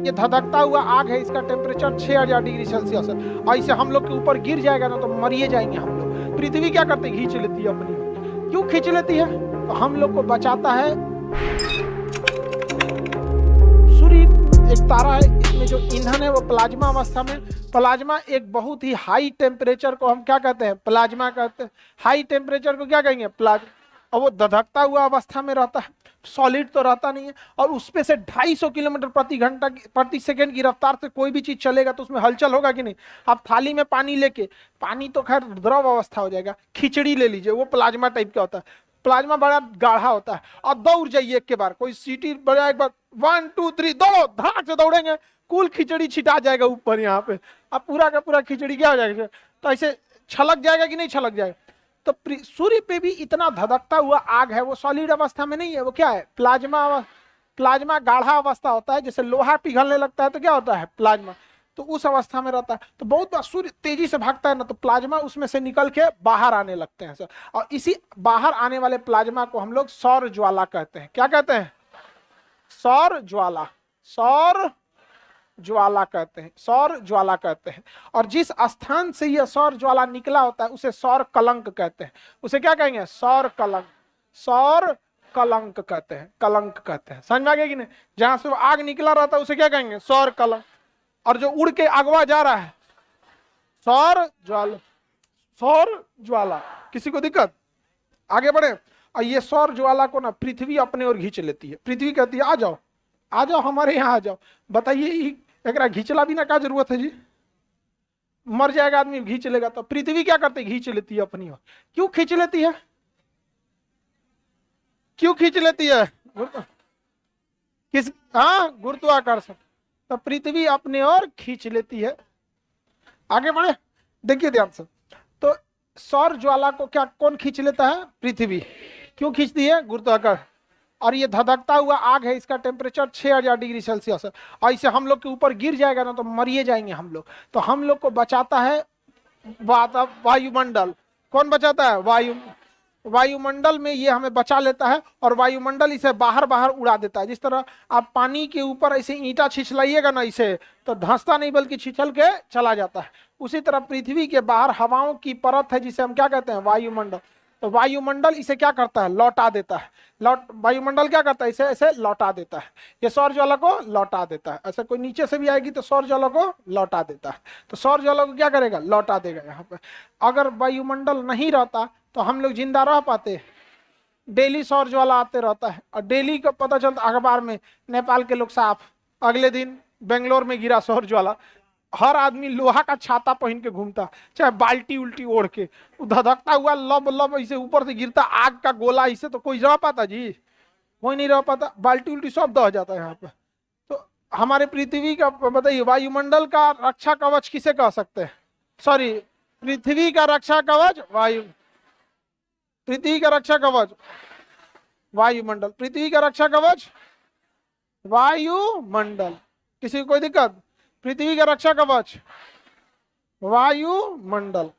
ये धधकता हुआ आग है, इसका टेम्परेचर 6000 डिग्री सेल्सियस है और इसे हम लोग के ऊपर गिर जाएगा ना तो मरिए जाएंगे हम लोग। पृथ्वी क्या करते, खींच लेती है अपनी। क्यों खींच लेती है? तो हम लोग को बचाता है सूर्य। एक तारा है, इसमें जो ईंधन है वो प्लाज्मा अवस्था में। प्लाज्मा एक बहुत ही हाई टेम्परेचर को हम क्या कहते हैं, प्लाज्मा कहते हैं। हाई टेम्परेचर को क्या कहेंगे, प्लाज्मा। और वो धधकता हुआ अवस्था में रहता है, सॉलिड तो रहता नहीं है। और उसपे से 250 किलोमीटर प्रति घंटा प्रति सेकंड की रफ्तार से कोई भी चीज चलेगा तो उसमें हलचल होगा कि नहीं। आप थाली में पानी लेके, पानी तो खैर द्रव अवस्था हो जाएगा, खिचड़ी ले लीजिए, वो प्लाज्मा टाइप का होता है। प्लाज्मा बड़ा गाढ़ा होता है और दौड़ जाइए एक के बार, कोई सीटी बजा एक बार, 1 2 3 दौड़ो, धड़ाक से दौड़ेंगे, कुल खिचड़ी छिटा जाएगा ऊपर यहाँ पे। अब पूरा का पूरा खिचड़ी क्या हो जाएगा, तो ऐसे छलक जाएगा कि नहीं छलक जाएगा। तो सूर्य पे भी इतना धधकता हुआ आग है, वो सॉलिड अवस्था में नहीं है, वो क्या है, प्लाज्मा। प्लाज्मा गाढ़ा अवस्था होता है, जैसे लोहा पिघलने लगता है तो क्या होता है, प्लाज्मा। तो उस अवस्था में रहता है। तो बहुत बार सूर्य तेजी से भागता है ना तो प्लाज्मा उसमें से निकल के बाहर आने लगते हैं सर। और इसी बाहर आने वाले प्लाज्मा को हम लोग सौर ज्वाला कहते हैं। क्या कहते हैं, सौर ज्वाला। सौर ज्वाला कहते हैं, सौर ज्वाला कहते हैं। और जिस स्थान से यह सौर ज्वाला निकला होता है उसे सौर कलंक कहते हैं। उसे क्या कहेंगे, सौर कलंक। सौर कलंक कहते हैं, कलंक कहते हैं। समझ में आ गया कि नहीं। जहां से वो आग निकला रहता है उसे क्या कहेंगे, सौर कलंक। और जो उड़ के अगवा जा रहा है, सौर ज्वाला। सौर ज्वाला। किसी को दिक्कत, आगे बढ़े। और ये सौर ज्वाला को ना पृथ्वी अपने ओर खींच लेती है। पृथ्वी कहती है आ जाओ, आ जाओ हमारे यहाँ आ जाओ। बताइए एक घींचला भी ना क्या जरूरत है जी, मर जाएगा आदमी घींच लेगा। तो पृथ्वी क्या करते, खींच लेती है अपनी ओर। क्यों खींच लेती है, क्यों खींच लेती है, किस, हाँ गुरुत्वाकर्षण। तो पृथ्वी अपने ओर खींच लेती है। आगे बढ़े, देखिए ध्यान से। तो सौर ज्वाला को क्या कौन खींच लेता है, पृथ्वी। क्यों खींचती है, गुरुत्वाकर्षण। और ये धधकता हुआ आग है, इसका टेम्परेचर 6000 डिग्री सेल्सियस है और इसे हम लोग के ऊपर गिर जाएगा ना तो मरिए जाएंगे हम लोग। तो हम लोग को बचाता है वायुमंडल। कौन बचाता है, वायु। वायुमंडल में ये हमें बचा लेता है और वायुमंडल इसे बाहर बाहर उड़ा देता है। जिस तरह आप पानी के ऊपर ऐसे ईंटा छिछलाइएगा ना इसे, तो धंसता नहीं बल्कि छिछल के चला जाता है। उसी तरह पृथ्वी के बाहर हवाओं की परत है जिसे हम क्या कहते हैं, वायुमंडल। तो वायुमंडल इसे क्या करता है, लौटा देता है। वायुमंडल क्या करता है, इसे ऐसे लौटा देता है। ये सौर ज्वाला को लौटा देता है। ऐसे कोई नीचे से भी आएगी तो सौर ज्वाला को लौटा देता है। तो सौर ज्वाला को क्या करेगा, लौटा देगा यहाँ पे। अगर वायुमंडल नहीं रहता तो हम लोग जिंदा रह पाते। डेली सौर ज्वाला आते रहता है और डेली का पता चलता अखबार में, नेपाल के लोग साफ, अगले दिन बेंगलोर में गिरा सौर ज्वाला। हर आदमी लोहा का छाता पहन के घूमता, चाहे बाल्टी उल्टी ओढ़ के। धधकता हुआ लब लब ऐसे ऊपर से गिरता आग का गोला, इसे तो कोई रह पाता जी, कोई नहीं रह पाता। बाल्टी उल्टी सब दह जाता है यहाँ पे। तो हमारे पृथ्वी का बताइए, वायुमंडल का रक्षा कवच किसे कह सकते हैं, सॉरी पृथ्वी का रक्षा कवच वायु। पृथ्वी का रक्षा कवच वायुमंडल, पृथ्वी का रक्षा कवच वायुमंडल। किसी को कोई दिक्कत, पृथ्वी का रक्षा कवच वायुमंडल।